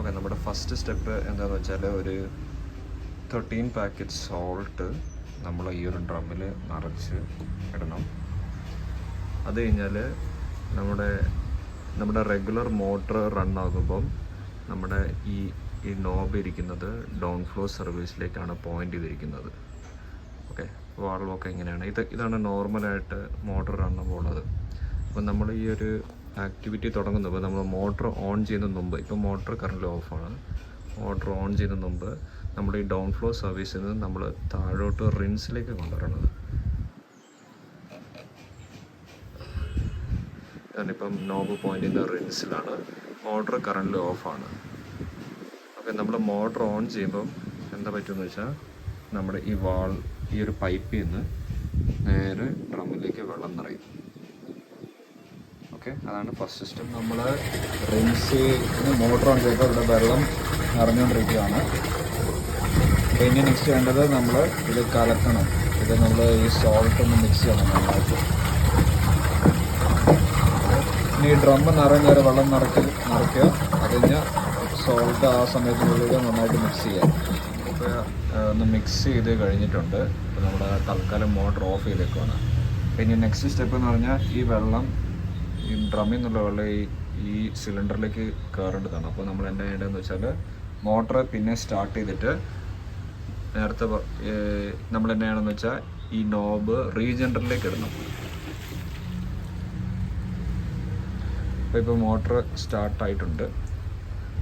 Okay, നമ്മുടെ first step എന്താണെന്ന് വെച്ചാൽ ഒരു 13 പാക്കറ്റ് സോൾട്ട് നമ്മൾ ഈ ഒരു ഡ്രമ്മിൽ നിറച്ച് ഇടണം. അത് കഴിഞ്ഞാൽ നമ്മുടെ റെഗുലർ മോട്ടർ റൺ ആകുമ്പം നമ്മുടെ ഈ നോബ് ഇരിക്കുന്നത് ഡൗൺ ഫ്ലോ സർവീസിലേക്കാണ് പോയിൻ്റ് ചെയ്തിരിക്കുന്നത്. ഓക്കെ, വാൾവൊക്കെ ഇങ്ങനെയാണ്. ഇതാണ് നോർമലായിട്ട് മോട്ടർ റൺ ആകുമ്പോൾ ഉള്ളത്. അപ്പം നമ്മൾ ഈ ഒരു ആക്ടിവിറ്റി തുടങ്ങുമ്പോൾ നമ്മൾ മോട്ടർ ഓൺ ചെയ്യുന്നതിന് മുമ്പ്, ഇപ്പോൾ മോട്ടർ കറണ്ട് ഓഫാണ്, മോട്ടർ ഓൺ ചെയ്യുന്നതിന് മുമ്പ് നമ്മൾ ഈ ഡൗൺ ഫ്ലോ സർവീസിൽ നിന്ന് നമ്മൾ താഴോട്ട് റിൻസിലേക്ക് കൊണ്ടുവരണം. ഞാനിപ്പം നോബ് പോയിൻ്റ് ചെയ്യുന്ന റിൻസിലാണ്, മോട്ടർ കറണ്ട് ഓഫാണ്. ഓക്കെ, നമ്മൾ മോട്ടർ ഓൺ ചെയ്യുമ്പം എന്താ പറ്റുമെന്ന് വെച്ചാൽ നമ്മുടെ ഈ ഒരു പൈപ്പിൽ നിന്ന് നേരെ ഡ്രമ്മിലേക്ക് വെള്ളം നിറയും. ഓക്കെ, അതാണ് ഫസ്റ്റ് സ്റ്റെപ്പ്. നമ്മൾ റിൻസ് മോട്ടർ ഓൺ ചെയ്തപ്പോൾ ഇവിടെ വെള്ളം നിറഞ്ഞുകൊണ്ടിരിക്കുകയാണ്. അപ്പോൾ ഇനി നെക്സ്റ്റ് വേണ്ടത് നമ്മൾ ഇത് കലക്കണം. ഇത് നമ്മൾ ഈ സോൾട്ട് ഒന്ന് മിക്സ് ചെയ്യണം നന്നായിട്ട്. ഇനി ഈ ഡ്രമ്മ് നിറഞ്ഞേരെ വെള്ളം നിറയ്ക്കുക. അത് കഴിഞ്ഞാൽ സോൾട്ട് ആ സമയത്തിനുള്ളിൽ നന്നായിട്ട് മിക്സ് ചെയ്യാം. ഇപ്പോൾ ഒന്ന് മിക്സ് ചെയ്ത് കഴിഞ്ഞിട്ടുണ്ട്. ഇപ്പോൾ നമ്മുടെ തൽക്കാലം മോട്ടർ ഓഫ് ചെയ്തേക്കുവാണ്. പിന്നെ നെക്സ്റ്റ് സ്റ്റെപ്പ് എന്ന് പറഞ്ഞാൽ ഈ വെള്ളം ഈ ഡ്രമ്മിൽ നിന്നുള്ള വെള്ളം ഈ സിലിണ്ടറിലേക്ക് കയറേണ്ടതാണ്. അപ്പോൾ നമ്മൾ എന്താ ചെയ്യേണ്ടതെന്ന് വെച്ചാൽ മോട്ടർ പിന്നെ സ്റ്റാർട്ട് ചെയ്തിട്ട് നേരത്തെ നമ്മൾ എന്നാ ചെയ്യണമെന്ന് വെച്ചാൽ ഈ നോബ് റീജനറേറ്ററിലേക്ക് ഇടണം. ഇപ്പോൾ മോട്ടർ സ്റ്റാർട്ടായിട്ടുണ്ട്.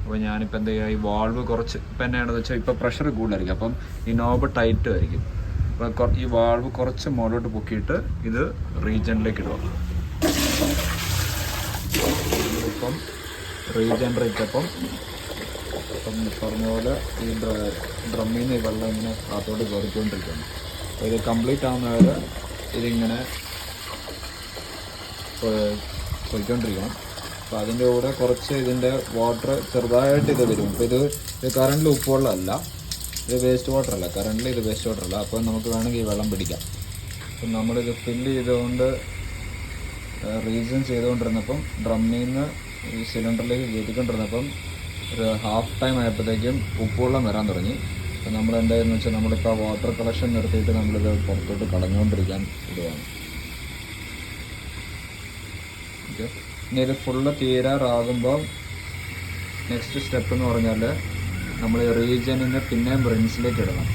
അപ്പോൾ ഞാനിപ്പോൾ എന്താ ചെയ്യുക, ഈ വാൾവ് കുറച്ച് ഇപ്പം എന്നാണെന്ന് വെച്ചാൽ ഇപ്പോൾ പ്രഷർ കൂടുതലായിരിക്കും, അപ്പം ഈ നോബ് ടൈറ്റ് ആയിരിക്കും. അപ്പോൾ ഈ വാൾവ് കുറച്ച് മുകളിലോട്ട് പൊക്കിയിട്ട് ഇത് റീജനറിലേക്ക് ഇടുക. ഇപ്പം റീജനറേറ്റ് അപ്പം പറഞ്ഞ പോലെ ഈ ഡ്രമ്മിൽ നിന്ന് ഈ വെള്ളം ഇങ്ങനെ അകത്തോട്ട് കയറിക്കൊണ്ടിരിക്കുന്നു. അപ്പോൾ ഇത് കംപ്ലീറ്റ് ആവുന്നവരെ ഇതിങ്ങനെ പോയിക്കൊണ്ടിരിക്കണം. അപ്പോൾ അതിൻ്റെ കൂടെ കുറച്ച് ഇതിൻ്റെ വാട്ടർ ചെറുതായിട്ട് ഇത് വരും. അപ്പോൾ ഇത് കറണ്ടിൽ ഉപ്പുവെള്ളമല്ല, ഇത് വേസ്റ്റ് വാട്ടർ അല്ല, കറണ്ടിൽ ഇത് വേസ്റ്റ് വാട്ടർ അല്ല. അപ്പോൾ നമുക്ക് വേണമെങ്കിൽ ഈ വെള്ളം പിടിക്കാം. അപ്പം നമ്മളിത് ഫില്ല് ചെയ്തുകൊണ്ട് റീജൻ ചെയ്തുകൊണ്ടിരുന്നപ്പം ഡ്രമ്മിൽ നിന്ന് ഈ സിലിണ്ടറിലേക്ക് കയറ്റിക്കൊണ്ടിരുന്നപ്പം ഒരു ഹാഫ് ടൈം ആയപ്പോഴത്തേക്കും ഉപ്പുവെള്ളം വരാൻ തുടങ്ങി. അപ്പോൾ നമ്മൾ എന്തായെന്ന് വെച്ചാൽ നമ്മളിപ്പോൾ വാട്ടർ കളക്ഷൻ നിർത്തിയിട്ട് നമ്മളിത് പുറത്തോട്ട് കളഞ്ഞുകൊണ്ടിരിക്കാൻ ഇടുകയാണ്. ഓക്കെ, ഇനി ഇത് ഫുള്ള് തീരാറാകുമ്പോൾ നെക്സ്റ്റ് സ്റ്റെപ്പ് എന്ന് പറഞ്ഞാൽ നമ്മൾ റീജനിൽ നിന്ന് പിന്നെയും റിൻസിലേക്ക് ഇടണം.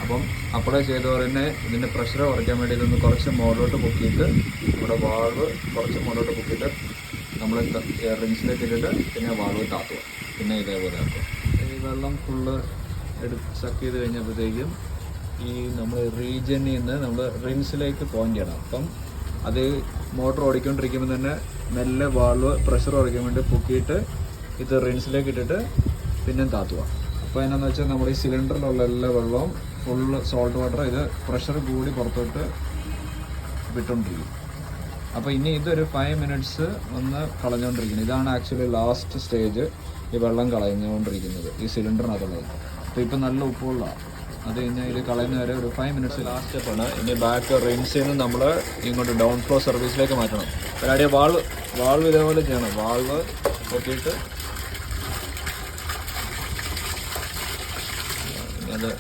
അപ്പം അപ്ലൈ ചെയ്തവർ തന്നെ ഇതിൻ്റെ പ്രഷർ കുറയ്ക്കാൻ വേണ്ടി ഇതൊന്ന് കുറച്ച് മുകളിലോട്ട് പൊക്കിയിട്ട് ഇവിടെ വാൾവ് കുറച്ച് മുകളിലോട്ട് പൊക്കിയിട്ട് നമ്മൾ റിൻസിലേക്ക് ഇട്ടിട്ട് പിന്നെ വാൾവ് താത്തുക. പിന്നെ ഇതേപോലെ ആക്കുക. ഈ വെള്ളം ഫുള്ള് സക്ക് ചെയ്ത് കഴിഞ്ഞപ്പോഴത്തേക്കും ഈ നമ്മൾ റീജനിൽ നിന്ന് നമ്മൾ റിൻസിലേക്ക് പോയിൻ്റ് ചെയ്യണം. അപ്പം അത് മോട്ടർ ഓടിക്കൊണ്ടിരിക്കുമ്പോൾ തന്നെ മെല്ലെ വാൾവ് പ്രഷർ കുറയ്ക്കാൻ വേണ്ടി പൊക്കിയിട്ട് ഇത് റിൻസിലേക്ക് ഇട്ടിട്ട് പിന്നെ താത്തുക. അപ്പോൾ എന്നാന്ന് വെച്ചാൽ നമ്മുടെ ഈ സിലിണ്ടറിലുള്ള എല്ലാ വെള്ളവും ഫുള്ള് സോൾട്ട് വാട്ടർ ഇത് പ്രഷർ കൂടി പുറത്തോട്ട് വിട്ടുകൊണ്ടിരിക്കും. അപ്പോൾ ഇനി ഇതൊരു 5 മിനിറ്റ്സ് ഒന്ന് കളഞ്ഞുകൊണ്ടിരിക്കുന്നത്. ഇതാണ് ആക്ച്വലി ലാസ്റ്റ് സ്റ്റേജ്, ഈ വെള്ളം കളഞ്ഞുകൊണ്ടിരിക്കുന്നത് ഈ സിലിണ്ടറിനകത്തുള്ളത്. അപ്പോൾ ഇപ്പം നല്ല ഉപ്പുള്ളതാണ്. അത് കഴിഞ്ഞാൽ ഇത് കളയുന്ന വരെ ഒരു 5 മിനിറ്റ്സ് ലാസ്റ്റ് സ്റ്റെപ്പാണ്. ഇനി ബാക്ക് റിൻസിൽ നിന്ന് നമ്മൾ ഇങ്ങോട്ട് ഡൗൺ ഫ്ലോ സർവീസിലേക്ക് മാറ്റണം. ഒരാടിയ വാൾവ് ഇതേപോലെ ചെയ്യണം. വാൾവ് നോക്കിയിട്ട് അത്